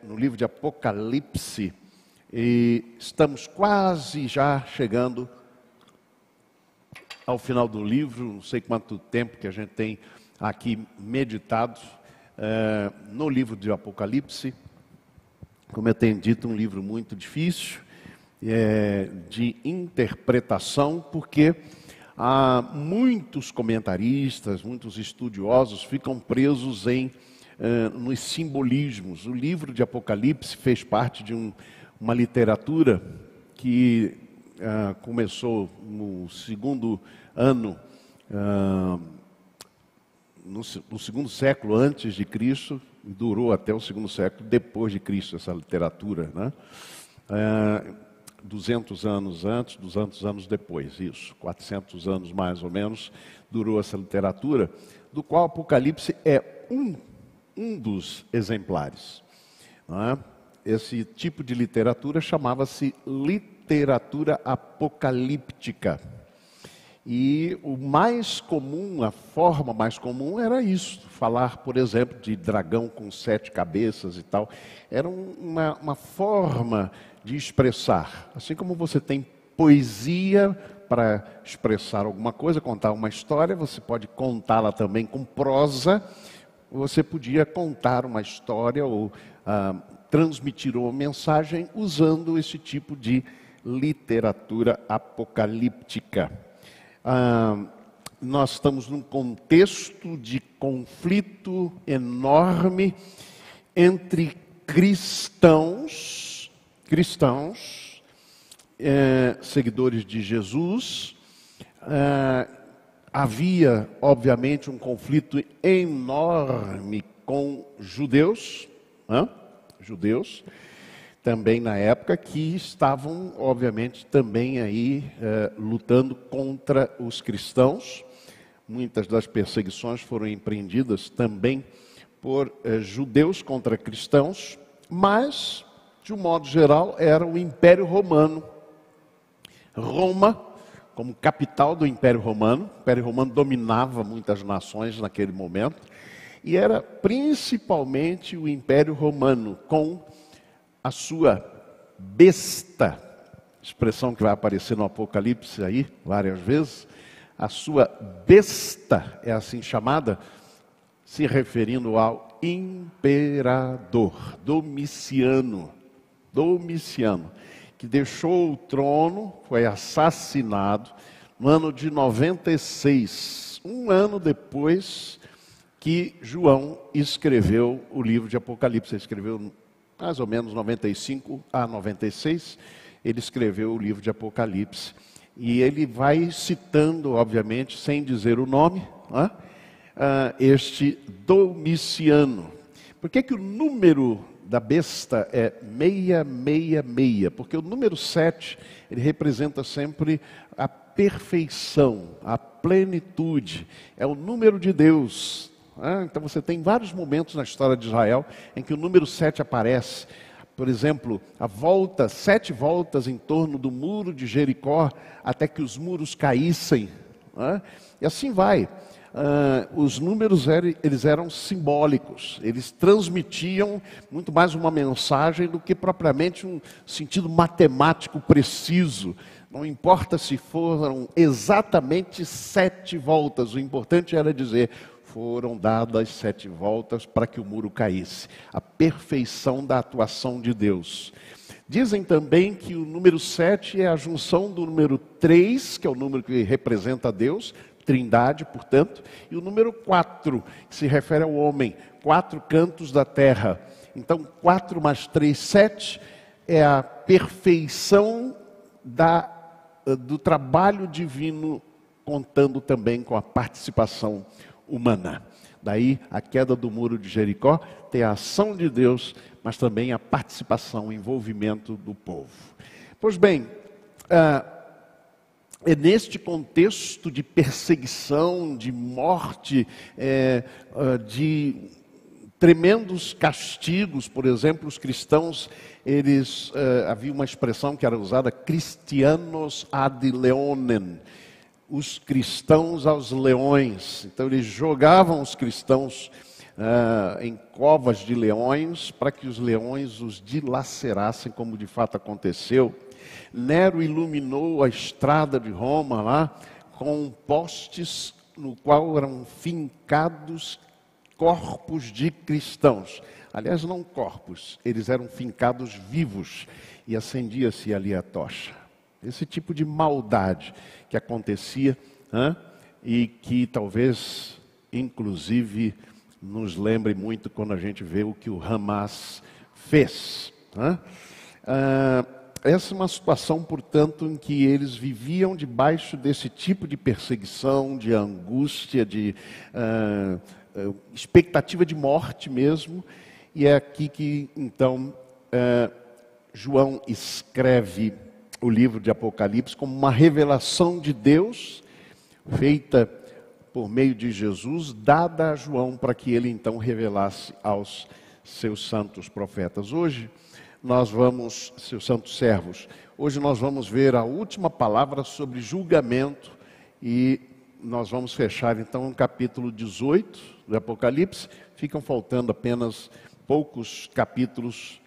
no livro de Apocalipse, e estamos quase já chegando ao final do livro. Não sei quanto tempo que a gente tem aqui meditado no livro de Apocalipse. Como eu tenho dito, um livro muito difícil de interpretação, porque há muitos comentaristas, muitos estudiosos ficam presos nos simbolismos. O livro de Apocalipse fez parte de uma literatura que começou no segundo ano, no segundo século antes de Cristo, e durou até o segundo século depois de Cristo, essa literatura, né? 200 anos antes, 200 anos depois, isso, 400 anos mais ou menos, durou essa literatura, do qual Apocalipse é um dos exemplares, não é? Esse tipo de literatura chamava-se literatura apocalíptica. E o mais comum, a forma mais comum era isso, falar, por exemplo, de dragão com 7 cabeças e tal. Era uma forma de expressar. Assim como você tem poesia para expressar alguma coisa, contar uma história, você pode contá-la também com prosa. Você podia contar uma história ou transmitir uma mensagem usando esse tipo de literatura apocalíptica. Nós estamos num contexto de conflito enorme entre cristãos, seguidores de Jesus. Havia, obviamente, um conflito enorme com judeus, também na época, que estavam, obviamente, também aí lutando contra os cristãos. Muitas das perseguições foram empreendidas também por judeus contra cristãos, mas, de um modo geral, era o Império Romano. Roma, como capital do Império Romano, o Império Romano dominava muitas nações naquele momento, e era principalmente o Império Romano, com a sua besta, expressão que vai aparecer no Apocalipse aí várias vezes, a sua besta é assim chamada, se referindo ao imperador Domiciano, que deixou o trono, foi assassinado no ano de 96, um ano depois que João escreveu o livro de Apocalipse. Ele escreveu mais ou menos 95 a 96, ele escreveu o livro de Apocalipse. E ele vai citando, obviamente, sem dizer o nome, este Domiciano. Por que o número da besta é 666? Porque o número 7, ele representa sempre a perfeição, a plenitude. É o número de Deus. Então você tem vários momentos na história de Israel em que o número 7 aparece. Por exemplo, 7 voltas em torno do muro de Jericó, até que os muros caíssem. E assim vai. Os números eles eram simbólicos, eles transmitiam muito mais uma mensagem do que propriamente um sentido matemático preciso. Não importa se foram exatamente 7 voltas, o importante era dizer: foram dadas 7 voltas para que o muro caísse. A perfeição da atuação de Deus. Dizem também que o número 7 é a junção do número 3, que é o número que representa Deus, Trindade, portanto, e o número 4, que se refere ao homem, 4 cantos da terra. Então, 4 mais 3, 7, é a perfeição do trabalho divino, contando também com a participação humana. Daí, a queda do muro de Jericó tem a ação de Deus, mas também a participação, o envolvimento do povo. Pois bem, é neste contexto de perseguição, de morte, de tremendos castigos. Por exemplo, os cristãos, havia uma expressão que era usada, Christianos ad leonem, os cristãos aos leões. Então eles jogavam os cristãos em covas de leões, para que os leões os dilacerassem, como de fato aconteceu. Nero iluminou a estrada de Roma lá com postes no qual eram fincados corpos de cristãos. Aliás, não corpos, eles eram fincados vivos e acendia-se ali a tocha. Esse tipo de maldade que acontecia, e que talvez, inclusive, nos lembre muito quando a gente vê o que o Hamas fez. Essa é uma situação, portanto, em que eles viviam debaixo desse tipo de perseguição, de angústia, de expectativa de morte mesmo. E é aqui que, então, João escreve o livro de Apocalipse como uma revelação de Deus, feita por meio de Jesus, dada a João para que ele então revelasse aos seus santos profetas. Hoje nós vamos, seus santos servos, hoje nós vamos ver a última palavra sobre julgamento e nós vamos fechar então o capítulo 18 do Apocalipse. Ficam faltando apenas poucos capítulos,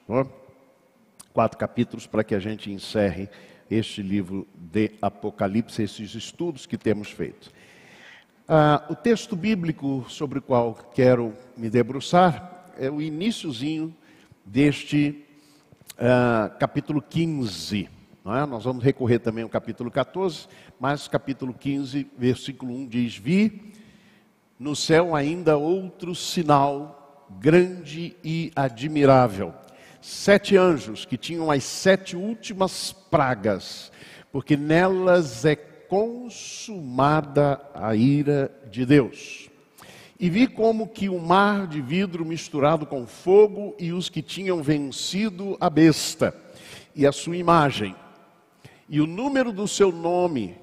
4 capítulos para que a gente encerre este livro de Apocalipse, esses estudos que temos feito. O texto bíblico sobre o qual quero me debruçar é o iniciozinho deste capítulo 15. Nós vamos recorrer também ao capítulo 14, mas capítulo 15, versículo 1 diz: Vi no céu ainda outro sinal grande e admirável. 7 anjos que tinham as 7 últimas pragas, porque nelas é consumada a ira de Deus. E vi como que um mar de vidro misturado com fogo, e os que tinham vencido a besta e a sua imagem e o número do seu nome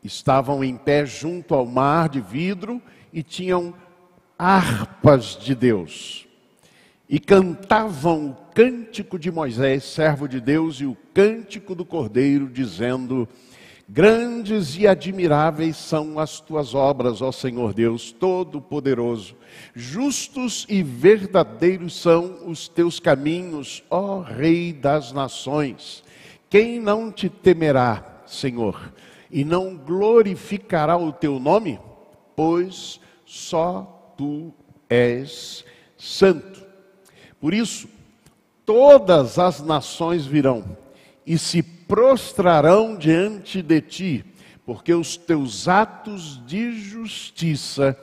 estavam em pé junto ao mar de vidro e tinham harpas de Deus. E cantavam o cântico de Moisés, servo de Deus, e o cântico do Cordeiro, dizendo: Grandes e admiráveis são as tuas obras, ó Senhor Deus Todo-Poderoso. Justos e verdadeiros são os teus caminhos, ó Rei das nações. Quem não te temerá, Senhor, e não glorificará o teu nome? Pois só tu és santo. Por isso, todas as nações virão e se prostrarão diante de ti, porque os teus atos de justiça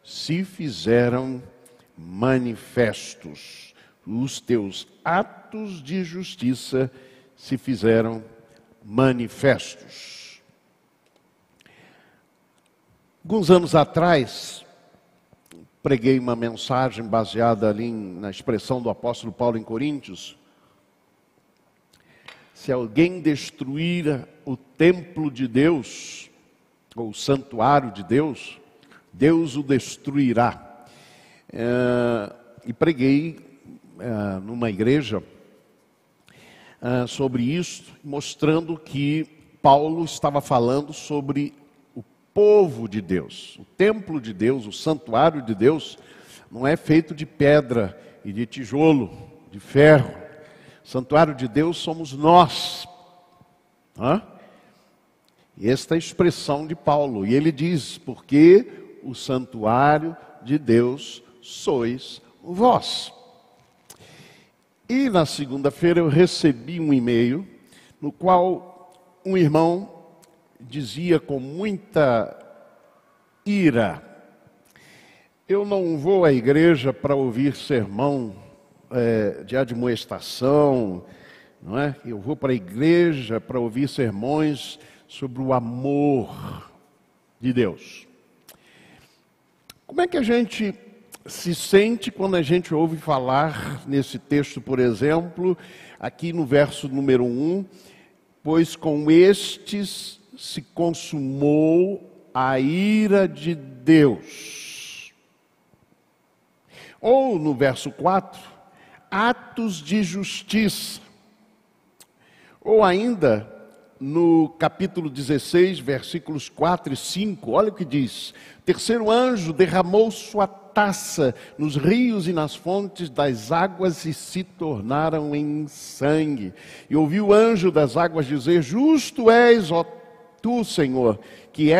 se fizeram manifestos. Os teus atos de justiça se fizeram manifestos. Alguns anos atrás, preguei uma mensagem baseada ali na expressão do apóstolo Paulo em Coríntios: se alguém destruir o templo de Deus, ou o santuário de Deus, Deus o destruirá. E preguei numa igreja sobre isso, mostrando que Paulo estava falando sobre o povo de Deus. O templo de Deus, o santuário de Deus, não é feito de pedra e de tijolo, de ferro. O santuário de Deus somos nós. E esta é a expressão de Paulo. E ele diz: porque o santuário de Deus sois vós. E na segunda-feira eu recebi um e-mail no qual um irmão dizia com muita ira: eu não vou à igreja para ouvir sermão de admoestação, não é? Eu vou para a igreja para ouvir sermões sobre o amor de Deus. Como é que a gente se sente quando a gente ouve falar nesse texto, por exemplo, aqui no verso número 1, pois com estes se consumou a ira de Deus. Ou no verso 4, atos de justiça. Ou ainda no capítulo 16, versículos 4 e 5, olha o que diz: terceiro anjo derramou sua taça nos rios e nas fontes das águas e se tornaram em sangue. E ouvi o anjo das águas dizer: justo és, ó tu, Senhor, que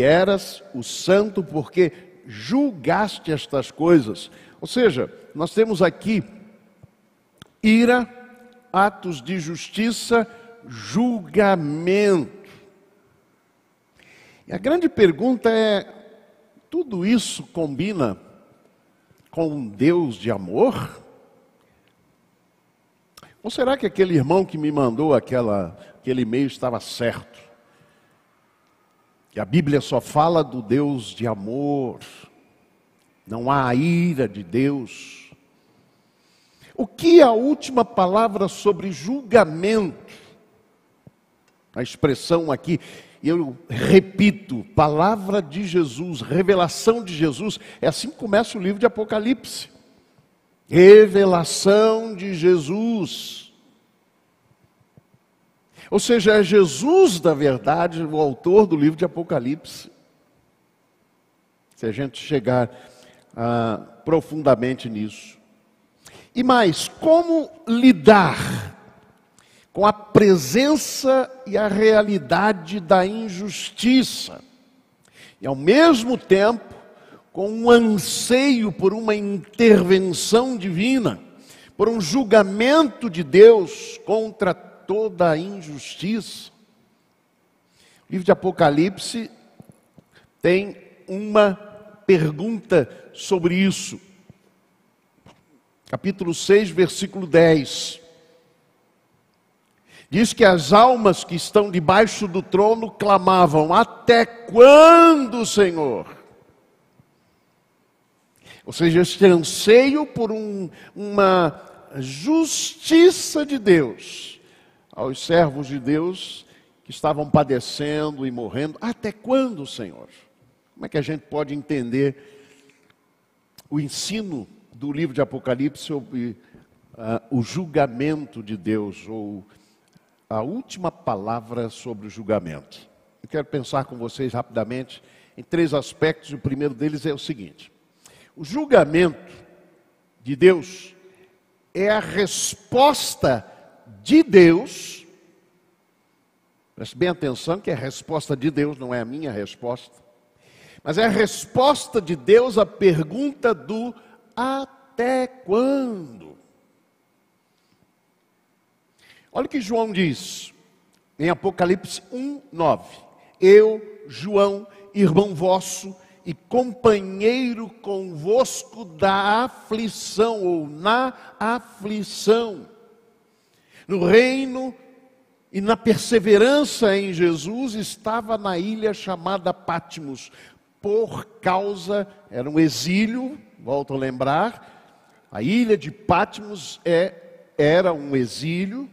eras o santo, porque julgaste estas coisas. Ou seja, nós temos aqui ira, atos de justiça, julgamento. E a grande pergunta é: tudo isso combina com um Deus de amor? Ou será que aquele irmão que me mandou aquele e-mail estava certo? Que a Bíblia só fala do Deus de amor, não há a ira de Deus. O que é a última palavra sobre julgamento? A expressão aqui, eu repito, palavra de Jesus, revelação de Jesus, é assim que começa o livro de Apocalipse. Revelação de Jesus. Ou seja, é Jesus, na verdade, o autor do livro de Apocalipse. Se a gente chegar profundamente nisso. E mais, como lidar com a presença e a realidade da injustiça, e ao mesmo tempo com um anseio por uma intervenção divina, por um julgamento de Deus contra toda a injustiça. O livro de Apocalipse tem uma pergunta sobre isso. Capítulo 6, versículo 10. Diz que as almas que estão debaixo do trono clamavam: até quando, Senhor? Ou seja, este anseio por uma justiça de Deus aos servos de Deus que estavam padecendo e morrendo. Até quando, Senhor? Como é que a gente pode entender o ensino do livro de Apocalipse sobre o julgamento de Deus, ou a última palavra sobre o julgamento? Eu quero pensar com vocês rapidamente em 3 aspectos. O primeiro deles é o seguinte: o julgamento de Deus é a resposta de Deus. Preste bem atenção que é a resposta de Deus, não é a minha resposta. Mas é a resposta de Deus à pergunta do até quando. Olha o que João diz em Apocalipse 1:9. Eu, João, irmão vosso e companheiro convosco da aflição, ou na aflição, no reino e na perseverança em Jesus, estava na ilha chamada Patmos, por causa, era um exílio, volto a lembrar, a ilha de Patmos era um exílio,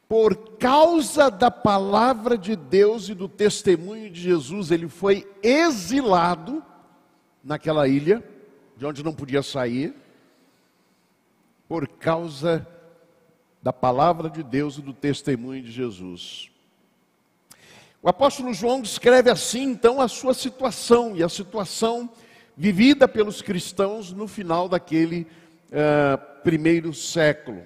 por causa da palavra de Deus e do testemunho de Jesus. Ele foi exilado naquela ilha, de onde não podia sair, por causa da palavra de Deus e do testemunho de Jesus. O apóstolo João descreve assim, então, a sua situação, e a situação vivida pelos cristãos no final daquele primeiro século.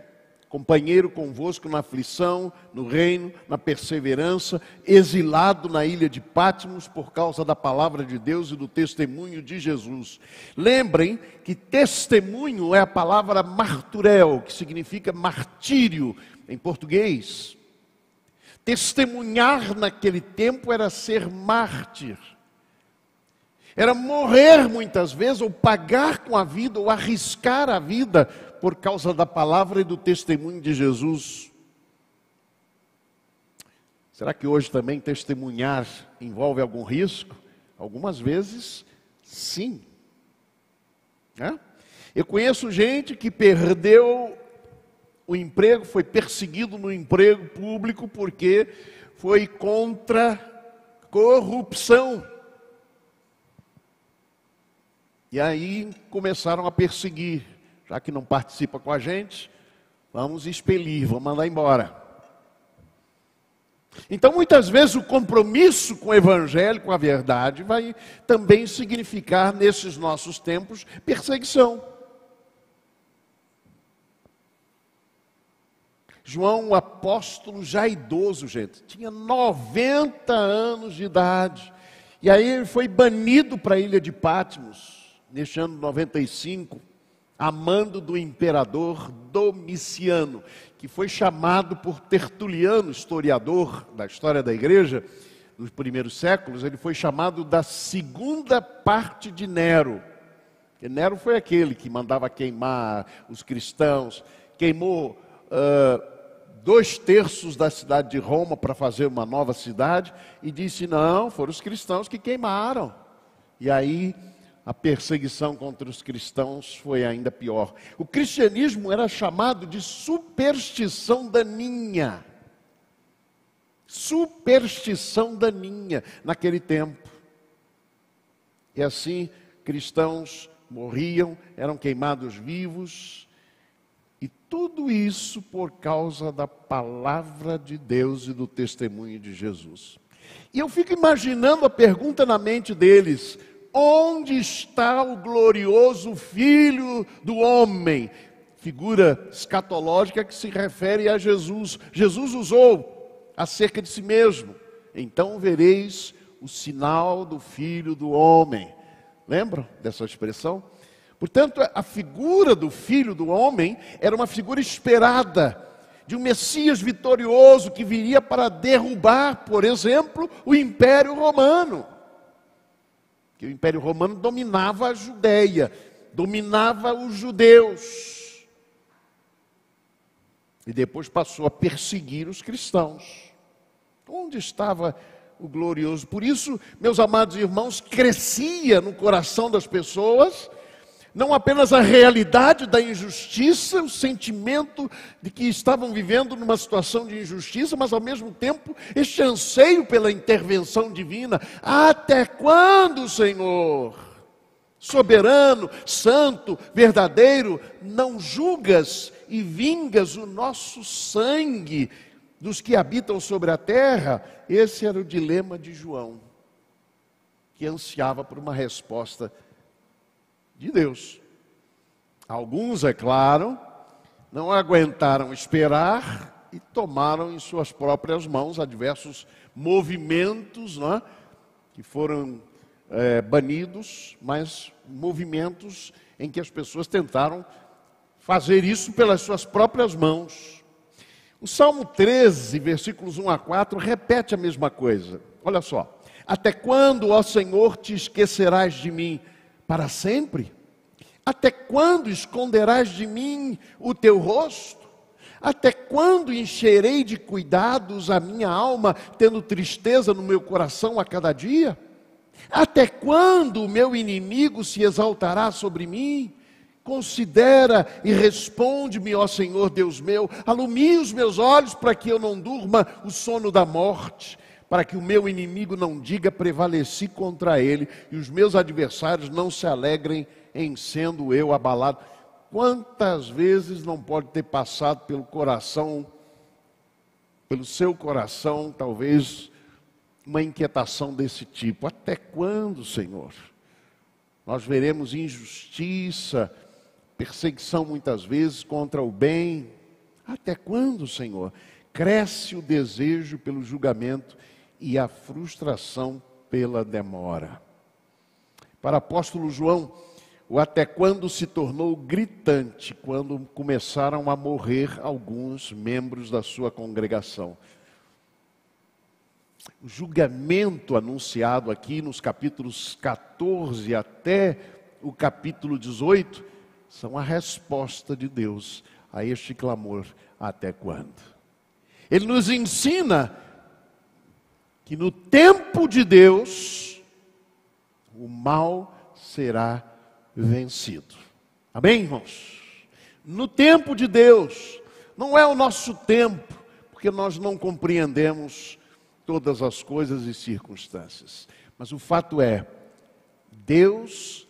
Companheiro convosco na aflição, no reino, na perseverança, exilado na ilha de Patmos por causa da palavra de Deus e do testemunho de Jesus. Lembrem que testemunho é a palavra marturel, que significa martírio em português. Testemunhar naquele tempo era ser mártir. Era morrer muitas vezes, ou pagar com a vida, ou arriscar a vida por causa da palavra e do testemunho de Jesus. Será que hoje também testemunhar envolve algum risco? Algumas vezes, sim. Eu conheço gente que perdeu o emprego, foi perseguido no emprego público porque foi contra corrupção. E aí começaram a perseguir. Já que não participa com a gente, vamos expelir, vamos mandar embora. Então, muitas vezes, o compromisso com o Evangelho, com a verdade, vai também significar, nesses nossos tempos, perseguição. João, o apóstolo, já idoso, gente, tinha 90 anos de idade. E aí ele foi banido para a ilha de Patmos, neste ano 95, a mando do imperador Domiciano, que foi chamado por Tertuliano, historiador da história da igreja, nos primeiros séculos, ele foi chamado da segunda parte de Nero. Porque Nero foi aquele que mandava queimar os cristãos, queimou 2/3 da cidade de Roma para fazer uma nova cidade, e disse, não, foram os cristãos que queimaram. E aí a perseguição contra os cristãos foi ainda pior. O cristianismo era chamado de superstição daninha. Superstição daninha naquele tempo. E assim, cristãos morriam, eram queimados vivos. E tudo isso por causa da palavra de Deus e do testemunho de Jesus. E eu fico imaginando a pergunta na mente deles: onde está o glorioso Filho do Homem? Figura escatológica que se refere a Jesus. Jesus usou acerca de si mesmo. Então vereis o sinal do Filho do Homem. Lembram dessa expressão? Portanto, a figura do Filho do Homem era uma figura esperada, de um Messias vitorioso que viria para derrubar, por exemplo, o Império Romano. Que o Império Romano dominava a Judéia, dominava os judeus. E depois passou a perseguir os cristãos. Onde estava o glorioso? Por isso, meus amados irmãos, crescia no coração das pessoas não apenas a realidade da injustiça, o sentimento de que estavam vivendo numa situação de injustiça, mas ao mesmo tempo este anseio pela intervenção divina. Até quando, Senhor, soberano, santo, verdadeiro, não julgas e vingas o nosso sangue dos que habitam sobre a terra? Esse era o dilema de João, que ansiava por uma resposta de Deus. Alguns, é claro, não aguentaram esperar e tomaram em suas próprias mãos adversos movimentos, não é? Que foram banidos, mas movimentos em que as pessoas tentaram fazer isso pelas suas próprias mãos. O Salmo 13, versículos 1 a 4, repete a mesma coisa. Olha só: até quando, ó Senhor, te esquecerás de mim? Para sempre? Até quando esconderás de mim o teu rosto? Até quando encherei de cuidados a minha alma, tendo tristeza no meu coração a cada dia? Até quando o meu inimigo se exaltará sobre mim? Considera e responde-me, ó Senhor Deus meu. Alumie os meus olhos para que eu não durma o sono da morte, para que o meu inimigo não diga prevaleci contra ele, e os meus adversários não se alegrem em sendo eu abalado. Quantas vezes não pode ter passado pelo coração, pelo seu coração, talvez, uma inquietação desse tipo? Até quando, Senhor? Nós veremos injustiça, perseguição muitas vezes contra o bem. Até quando, Senhor? Cresce o desejo pelo julgamento e a frustração pela demora. Para o apóstolo João, o até quando se tornou gritante quando começaram a morrer alguns membros da sua congregação. O julgamento anunciado aqui nos capítulos 14 até o capítulo 18 são a resposta de Deus a este clamor: até quando? Ele nos ensina que no tempo de Deus, o mal será vencido. Amém, irmãos? No tempo de Deus, não é o nosso tempo, porque nós não compreendemos todas as coisas e circunstâncias. Mas o fato é, Deus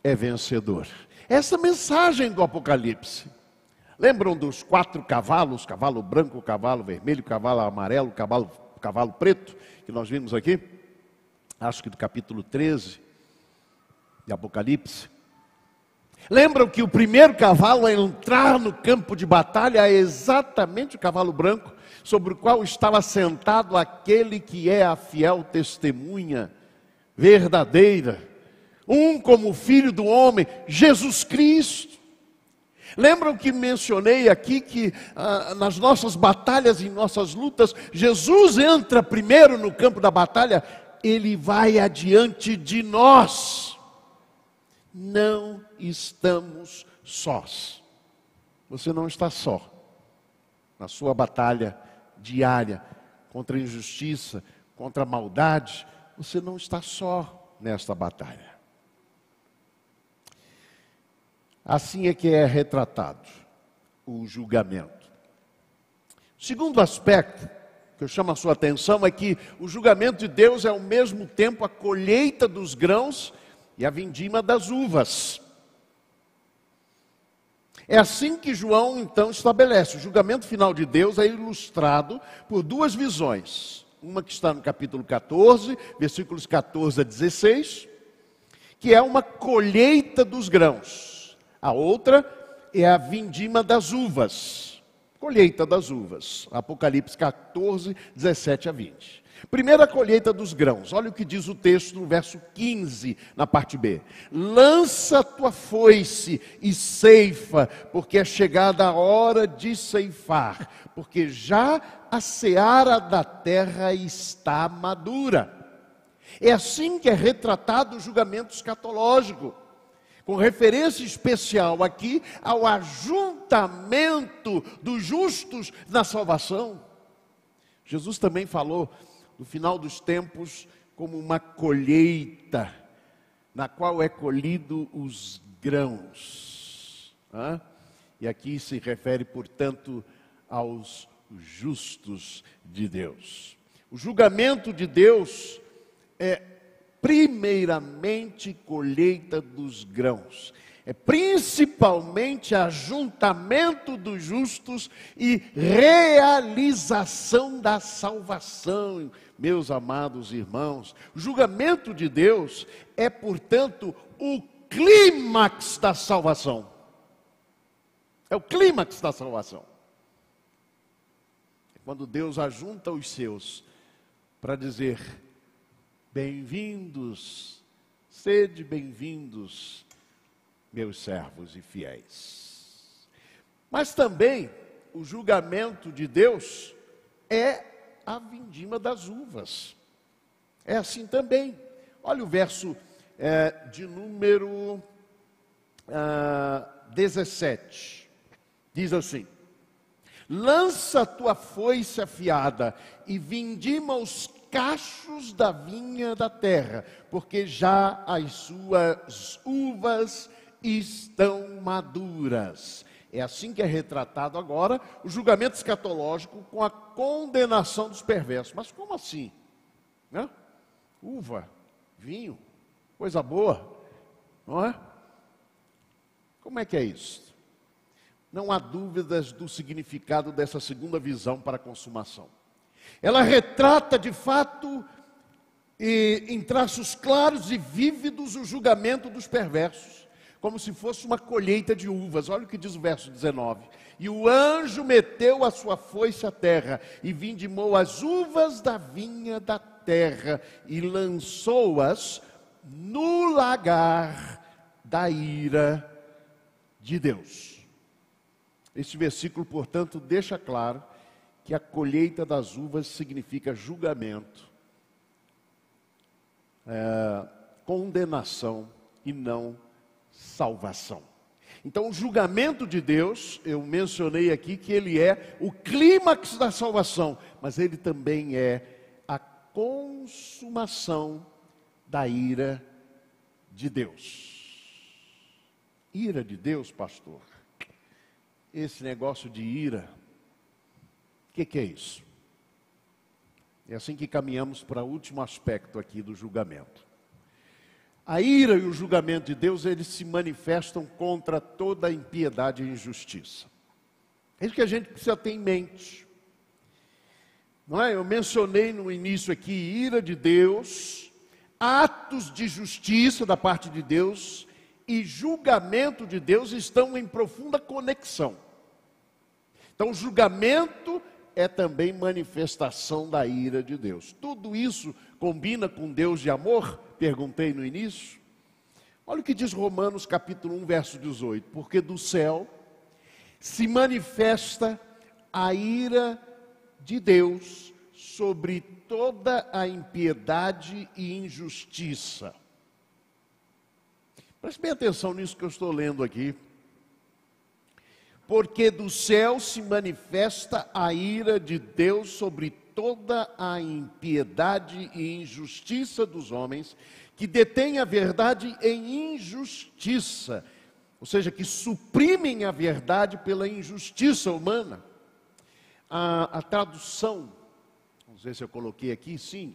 é vencedor. Essa mensagem do Apocalipse. Lembram dos 4 cavalos? Cavalo branco, cavalo vermelho, cavalo amarelo, cavalo cavalo preto, que nós vimos aqui, acho que do capítulo 13 de Apocalipse. Lembram que o primeiro cavalo a entrar no campo de batalha é exatamente o cavalo branco, sobre o qual estava sentado aquele que é a fiel testemunha verdadeira, como filho do homem, Jesus Cristo. Lembram que mencionei aqui que nas nossas batalhas, em nossas lutas, Jesus entra primeiro no campo da batalha, Ele vai adiante de nós. Não estamos sós. Você não está só na sua batalha diária contra a injustiça, contra a maldade. Você não está só nesta batalha. Assim é que é retratado o julgamento. O segundo aspecto que eu chamo a sua atenção é que o julgamento de Deus é ao mesmo tempo a colheita dos grãos e a vindima das uvas. É assim que João então estabelece. O julgamento final de Deus é ilustrado por duas visões. Uma que está no capítulo 14, versículos 14 a 16, que é uma colheita dos grãos. A outra é a vindima das uvas, colheita das uvas. Apocalipse 14, 17 a 20. Primeira colheita dos grãos. Olha o que diz o texto no verso 15, na parte B. Lança a tua foice e ceifa, porque é chegada a hora de ceifar, porque já a seara da terra está madura. É assim que é retratado o julgamento escatológico, com referência especial aqui ao ajuntamento dos justos na salvação. Jesus também falou no final dos tempos como uma colheita, na qual é colhido os grãos. E aqui se refere, portanto, aos justos de Deus. O julgamento de Deus é primeiramente colheita dos grãos. É principalmente ajuntamento dos justos e realização da salvação. Meus amados irmãos, o julgamento de Deus é, portanto, o clímax da salvação. É o clímax da salvação. É quando Deus ajunta os seus para dizer: bem-vindos, sede bem-vindos, meus servos e fiéis. Mas também o julgamento de Deus é a vindima das uvas. É assim também. Olha o verso de número 17. Diz assim: lança a tua foice afiada e vindima os cachos da vinha da terra, porque já as suas uvas estão maduras. É assim que é retratado agora o julgamento escatológico com a condenação dos perversos. Mas como assim? Uva, vinho, coisa boa, não é? Como é que é isso? Não há dúvidas do significado dessa segunda visão para a consumação. Ela retrata de fato, em traços claros e vívidos, o julgamento dos perversos, como se fosse uma colheita de uvas. Olha o que diz o verso 19. E o anjo meteu a sua foice à terra, e vindimou as uvas da vinha da terra, e lançou-as no lagar da ira de Deus. Este versículo, portanto, deixa claro que a colheita das uvas significa julgamento, condenação e não salvação. Então, o julgamento de Deus, eu mencionei aqui que ele é o clímax da salvação, mas ele também é a consumação da ira de Deus. Ira de Deus, pastor? Esse negócio de ira, o que é isso? É assim que caminhamos para o último aspecto aqui do julgamento. A ira e o julgamento de Deus, eles se manifestam contra toda a impiedade e injustiça. É isso que a gente precisa ter em mente. não é? Eu mencionei no início aqui ira de Deus, atos de justiça da parte de Deus e julgamento de Deus estão em profunda conexão. Então, o julgamento é também manifestação da ira de Deus. Tudo isso combina com Deus de amor? Perguntei no início. Olha o que diz Romanos capítulo 1, verso 18. Porque do céu se manifesta a ira de Deus sobre toda a impiedade e injustiça. Preste bem atenção nisso que eu estou lendo aqui. Porque do céu se manifesta a ira de Deus sobre toda a impiedade e injustiça dos homens, que detêm a verdade em injustiça, ou seja, que suprimem a verdade pela injustiça humana. A tradução, vamos ver se eu coloquei aqui, sim.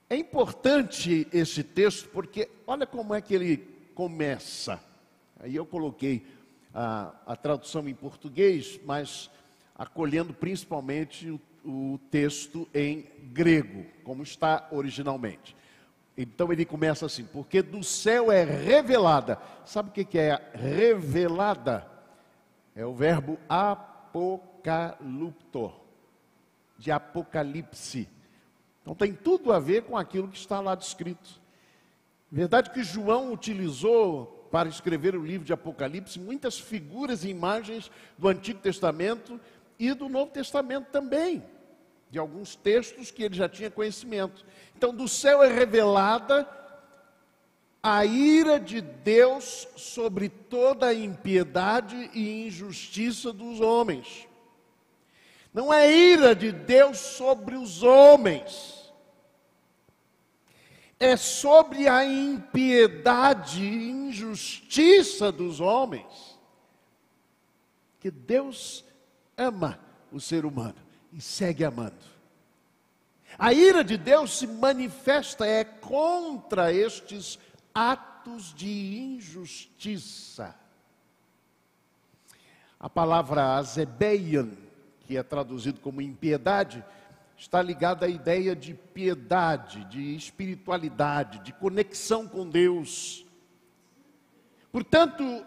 É importante esse texto, porque olha como é que ele começa. Aí eu coloquei a tradução em português, mas acolhendo principalmente o texto em grego, como está originalmente. Então ele começa assim: porque do céu é revelada. Sabe o que é revelada? É o verbo apokalupto, de apocalipse. Então tem tudo a ver com aquilo que está lá descrito. Verdade que João utilizou para escrever o livro de Apocalipse muitas figuras e imagens do Antigo Testamento e do Novo Testamento também, de alguns textos que ele já tinha conhecimento. Então, do céu é revelada a ira de Deus sobre toda a impiedade e injustiça dos homens. Não é ira de Deus sobre os homens, é sobre a impiedade e injustiça dos homens que Deus ama o ser humano e segue amando. A ira de Deus se manifesta contra estes atos de injustiça. A palavra azebeian, que é traduzido como impiedade, está ligada à ideia de piedade, de espiritualidade, de conexão com Deus. Portanto,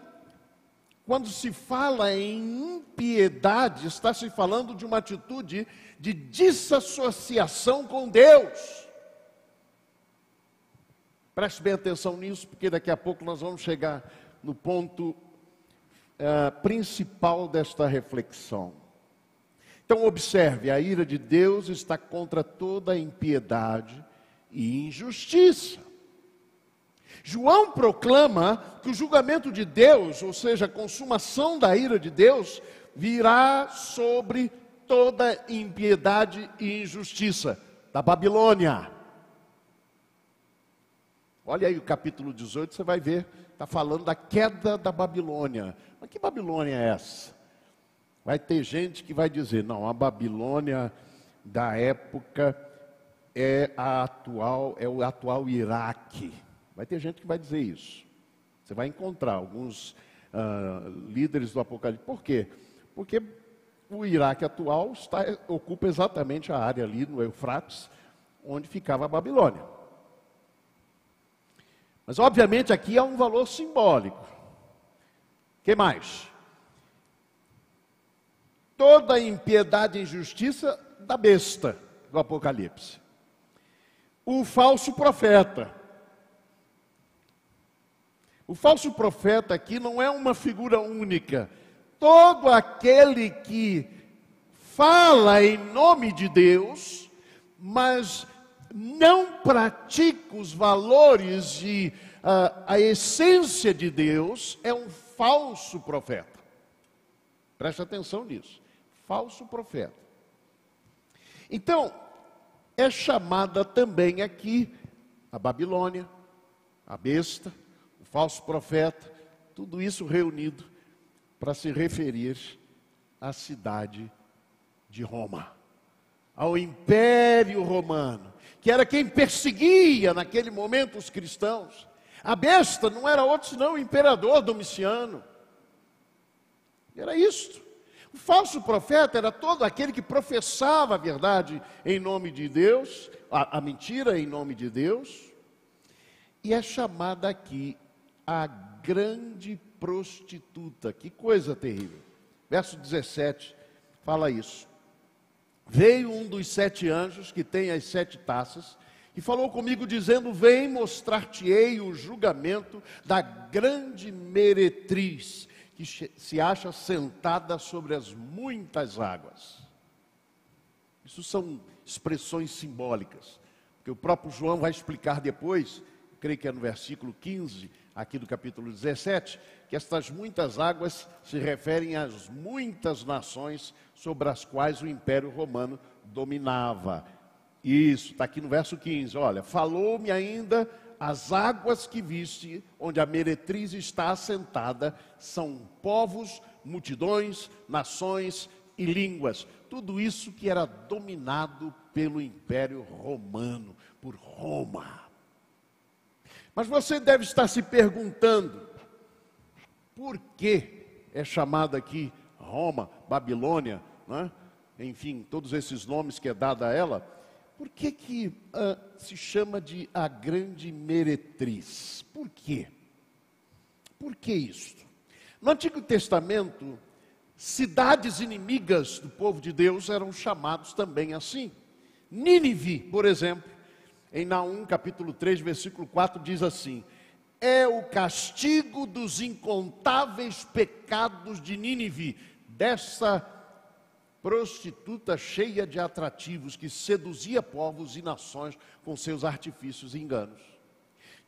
quando se fala em impiedade, está se falando de uma atitude de desassociação com Deus. Preste bem atenção nisso, porque daqui a pouco nós vamos chegar no ponto principal desta reflexão. Então observe, a ira de Deus está contra toda a impiedade e injustiça. João proclama que o julgamento de Deus, ou seja, a consumação da ira de Deus, virá sobre toda impiedade e injustiça da Babilônia. Olha aí o capítulo 18, você vai ver, está falando da queda da Babilônia. Mas que Babilônia é essa? Vai ter gente que vai dizer, não, a Babilônia da época é o atual Iraque. Vai ter gente que vai dizer isso. Você vai encontrar alguns líderes do Apocalipse. Por quê? Porque o Iraque atual ocupa exatamente a área ali no Eufrates, onde ficava a Babilônia. Mas obviamente aqui há um valor simbólico. O que mais? Toda a impiedade e injustiça da besta do Apocalipse. O falso profeta. O falso profeta aqui não é uma figura única. Todo aquele que fala em nome de Deus, mas não pratica os valores e a essência de Deus, é um falso profeta. Preste atenção nisso. Falso profeta. Então, é chamada também aqui a Babilônia, a besta, o falso profeta, tudo isso reunido para se referir à cidade de Roma, ao Império Romano, que era quem perseguia naquele momento os cristãos. A besta não era outro senão o imperador Domiciano. Era isto. O falso profeta era todo aquele que professava a verdade em nome de Deus, a mentira em nome de Deus, e é chamada aqui a grande prostituta. Que coisa terrível. Verso 17 fala isso. Veio um dos 7 anjos que tem as 7 taças e falou comigo dizendo: vem, mostrar-te-ei o julgamento da grande meretriz que se acha sentada sobre as muitas águas. Isso são expressões simbólicas, porque o próprio João vai explicar depois, creio que é no versículo 15, aqui do capítulo 17, que estas muitas águas se referem às muitas nações sobre as quais o Império Romano dominava. Isso, está aqui no verso 15, olha, falou-me ainda, as águas que viste, onde a meretriz está assentada, são povos, multidões, nações e línguas. Tudo isso que era dominado pelo Império Romano, por Roma. Mas você deve estar se perguntando, por que é chamada aqui Roma, Babilônia, né? Enfim, todos esses nomes que é dado a ela, por que se chama de a grande meretriz? Por quê? Por que isso? No Antigo Testamento, cidades inimigas do povo de Deus eram chamados também assim. Nínive, por exemplo, em Naum capítulo 3, versículo 4, diz assim: é o castigo dos incontáveis pecados de Nínive, dessa prostituta cheia de atrativos, que seduzia povos e nações com seus artifícios e enganos.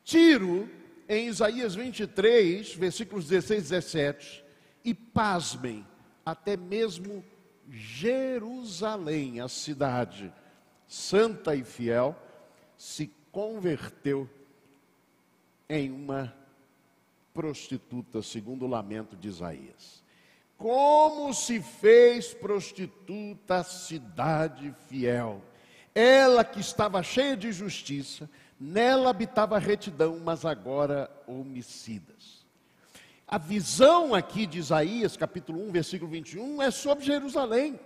Tiro, em Isaías 23, versículos 16 e 17, e pasmem, até mesmo Jerusalém, a cidade santa e fiel, se converteu em uma prostituta, segundo o lamento de Isaías. Como se fez prostituta a cidade fiel, ela que estava cheia de justiça, nela habitava retidão, mas agora homicidas. A visão aqui de Isaías, capítulo 1, versículo 21, é sobre Jerusalém.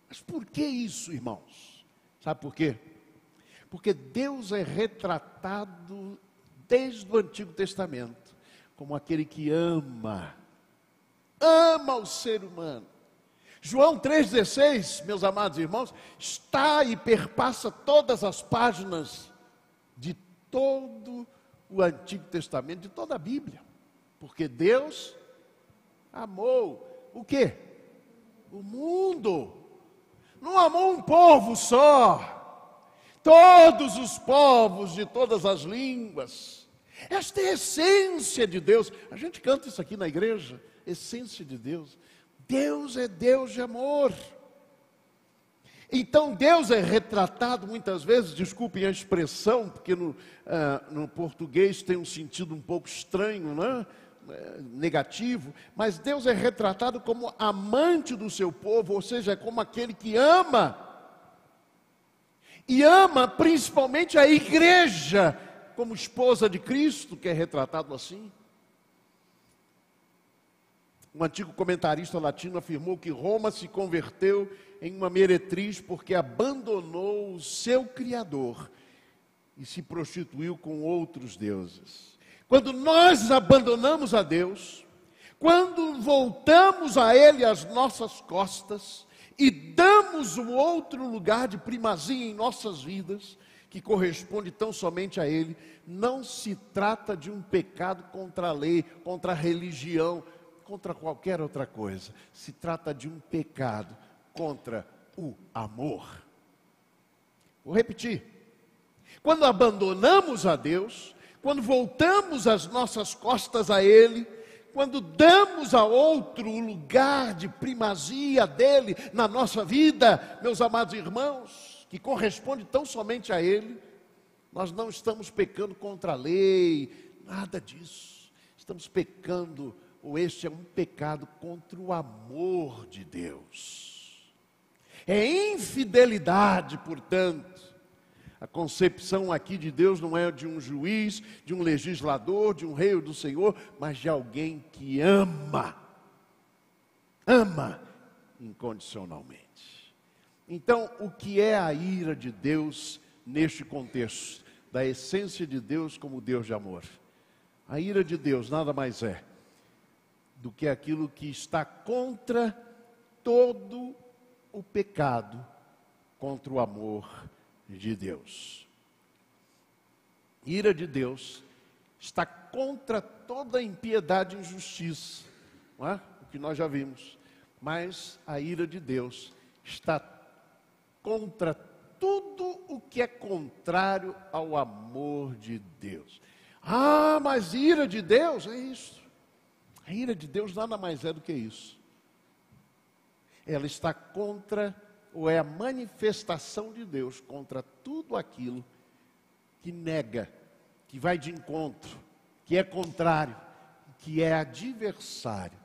Mas por que isso, irmãos? Sabe por quê? Porque Deus é retratado desde o Antigo Testamento como aquele que ama o ser humano. João 3,16, meus amados irmãos, está e perpassa todas as páginas de todo o Antigo Testamento, de toda a Bíblia. Porque Deus amou o quê? O mundo. Não amou um povo só. Todos os povos de todas as línguas. Esta é a essência de Deus. A gente canta isso aqui na igreja. Essência de Deus. Deus é Deus de amor. Então Deus é retratado muitas vezes, desculpem a expressão, porque no português tem um sentido um pouco estranho, né? Negativo, mas Deus é retratado como amante do seu povo, ou seja, é como aquele que ama, e ama principalmente a igreja, como esposa de Cristo, que é retratado assim. Um antigo comentarista latino afirmou que Roma se converteu em uma meretriz porque abandonou o seu Criador e se prostituiu com outros deuses. Quando nós abandonamos a Deus, quando voltamos a Ele as nossas costas e damos um outro lugar de primazia em nossas vidas, que corresponde tão somente a Ele, não se trata de um pecado contra a lei, contra a religião, contra qualquer outra coisa. Se trata de um pecado contra o amor. Vou repetir. Quando abandonamos a Deus, quando voltamos as nossas costas a Ele, quando damos a outro o lugar de primazia dEle na nossa vida, meus amados irmãos, que corresponde tão somente a Ele, nós não estamos pecando contra a lei, nada disso. Estamos pecando, ou este é um pecado contra o amor de Deus. É infidelidade, portanto. A concepção aqui de Deus não é de um juiz, de um legislador, de um rei ou do Senhor, mas de alguém que ama. Ama incondicionalmente. Então, o que é a ira de Deus neste contexto da essência de Deus como Deus de amor? A ira de Deus nada mais é do que aquilo que está contra todo o pecado, contra o amor de Deus. Ira de Deus está contra toda impiedade e injustiça, não é? O que nós já vimos. Mas a ira de Deus está contra tudo o que é contrário ao amor de Deus. Ah, mas ira de Deus é isso. A ira de Deus nada mais é do que isso. Ela está contra, ou é a manifestação de Deus contra tudo aquilo que nega, que vai de encontro, que é contrário, que é adversário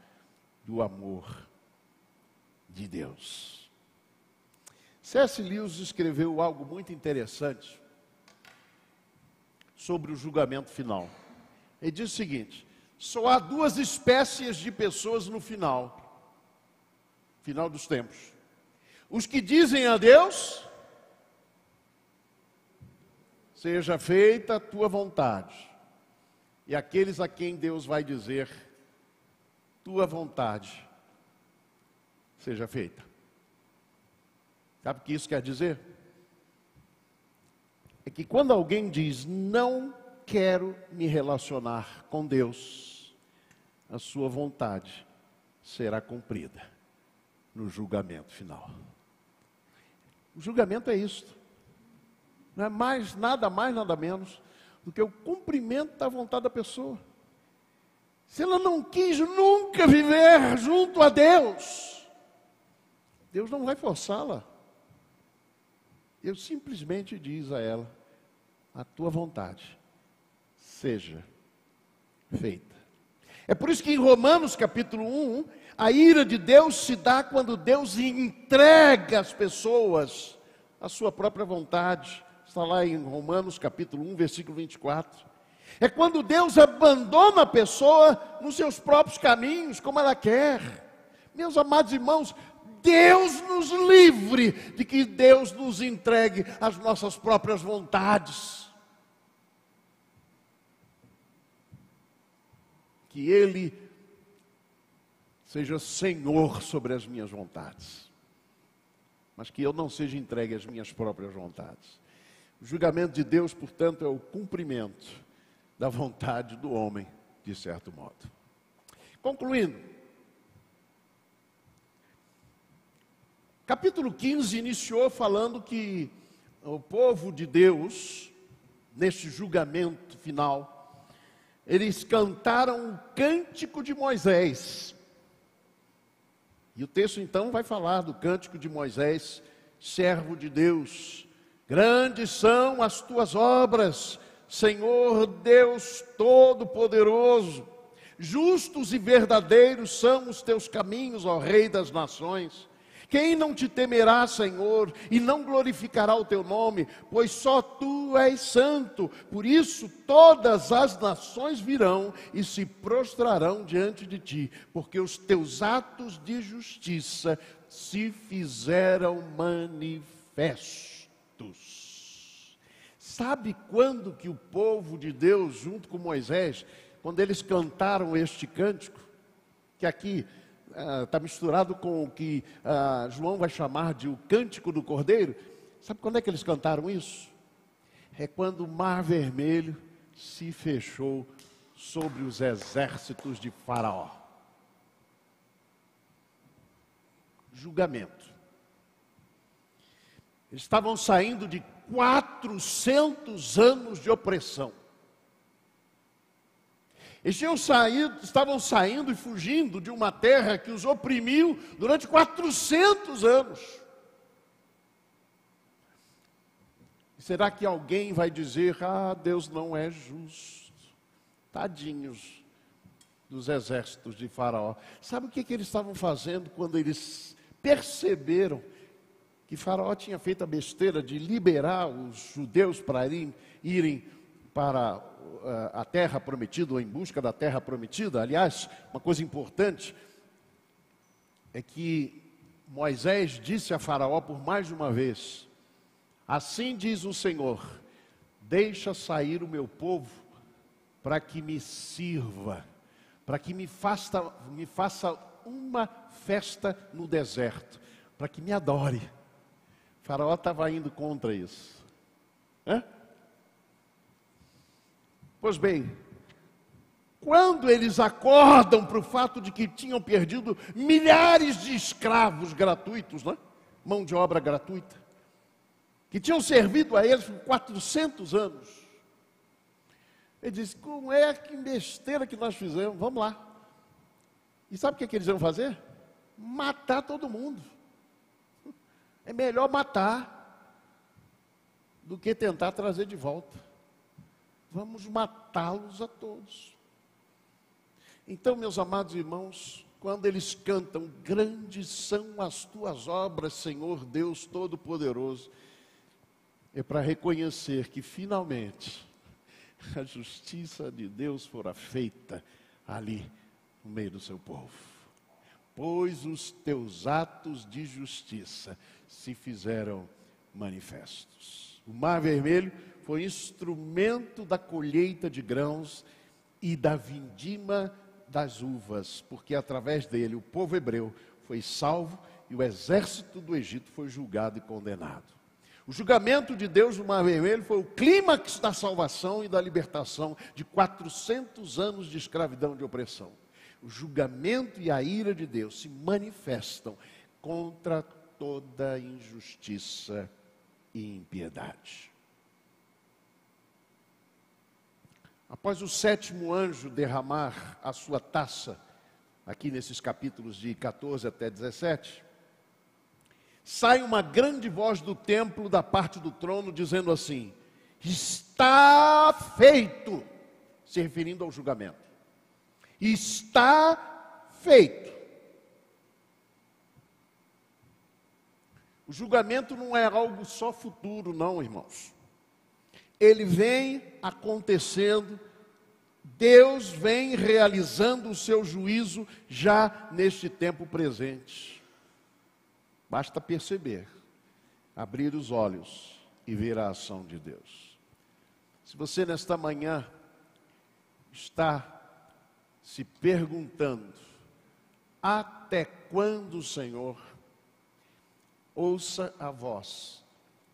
do amor de Deus. C.S. Lewis escreveu algo muito interessante sobre o julgamento final. Ele diz o seguinte: só há duas espécies de pessoas no final dos tempos. Os que dizem a Deus: seja feita a tua vontade. E aqueles a quem Deus vai dizer: tua vontade seja feita. Sabe o que isso quer dizer? É que quando alguém diz: não quero me relacionar com Deus, a sua vontade será cumprida no julgamento final. O julgamento é isto. Não é mais, nada menos do que o cumprimento da vontade da pessoa. Se ela não quis nunca viver junto a Deus, Deus não vai forçá-la. Deus simplesmente diz a ela: a tua vontade seja feita. É por isso que em Romanos capítulo 1, a ira de Deus se dá quando Deus entrega às pessoas a sua própria vontade. Está lá em Romanos capítulo 1, versículo 24. É quando Deus abandona a pessoa nos seus próprios caminhos, como ela quer. Meus amados irmãos, Deus nos livre de que Deus nos entregue as nossas próprias vontades. Que Ele seja Senhor sobre as minhas vontades, mas que eu não seja entregue às minhas próprias vontades. O julgamento de Deus, portanto, é o cumprimento da vontade do homem, de certo modo. Concluindo, capítulo 15 iniciou falando que o povo de Deus, neste julgamento final, eles cantaram o cântico de Moisés. E o texto então vai falar do cântico de Moisés, servo de Deus. Grandes são as tuas obras, Senhor Deus Todo-Poderoso. Justos e verdadeiros são os teus caminhos, ó Rei das nações. Quem não te temerá, Senhor, e não glorificará o teu nome? Pois só tu és santo. Por isso todas as nações virão e se prostrarão diante de ti, porque os teus atos de justiça se fizeram manifestos. Sabe quando que o povo de Deus, junto com Moisés, quando eles cantaram este cântico, que aqui está misturado com o que João vai chamar de o cântico do Cordeiro. Sabe quando é que eles cantaram isso? É quando o Mar Vermelho se fechou sobre os exércitos de Faraó. Julgamento. Eles estavam saindo de 400 anos de opressão. Eles estavam saindo e fugindo de uma terra que os oprimiu durante 400 anos. Será que alguém vai dizer: Deus não é justo? Tadinhos dos exércitos de Faraó. Sabe o que eles estavam fazendo quando eles perceberam que Faraó tinha feito a besteira de liberar os judeus para irem para a terra prometida, ou em busca da terra prometida? Aliás, uma coisa importante é que Moisés disse a Faraó por mais de uma vez: assim diz o Senhor, deixa sair o meu povo para que me sirva, para que me faça uma festa no deserto, para que me adore. O Faraó estava indo contra isso. Pois bem, quando eles acordam para o fato de que tinham perdido milhares de escravos gratuitos, né? Mão de obra gratuita, que tinham servido a eles por 400 anos, ele disse: como é que besteira que nós fizemos, vamos lá. E sabe o que eles iam fazer? Matar todo mundo. É melhor matar do que tentar trazer de volta. Vamos matá-los a todos. Então, meus amados irmãos, quando eles cantam, grandes são as tuas obras, Senhor Deus Todo-Poderoso, é para reconhecer que finalmente a justiça de Deus fora feita ali no meio do seu povo. Pois os teus atos de justiça se fizeram manifestos. O Mar Vermelho foi instrumento da colheita de grãos e da vindima das uvas, porque através dele o povo hebreu foi salvo e o exército do Egito foi julgado e condenado. O julgamento de Deus no Mar Vermelho foi o clímax da salvação e da libertação de 400 anos de escravidão e de opressão. O julgamento e a ira de Deus se manifestam contra toda injustiça e impiedade. Após o 7º anjo derramar a sua taça, aqui nesses capítulos de 14 até 17, sai uma grande voz do templo, da parte do trono, dizendo assim: está feito, se referindo ao julgamento. Está feito. O julgamento não é algo só futuro, não, irmãos. Ele vem acontecendo, Deus vem realizando o seu juízo já neste tempo presente. Basta perceber, abrir os olhos e ver a ação de Deus. Se você nesta manhã está se perguntando: até quando, Senhor? Ouça a voz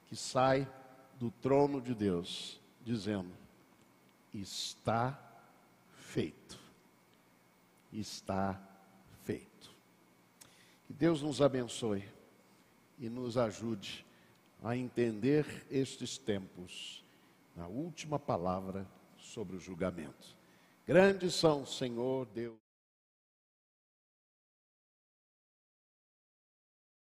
que sai do trono de Deus, dizendo: está feito. Está feito. Que Deus nos abençoe e nos ajude a entender estes tempos, na última palavra sobre o julgamento. Grandes são, Senhor Deus.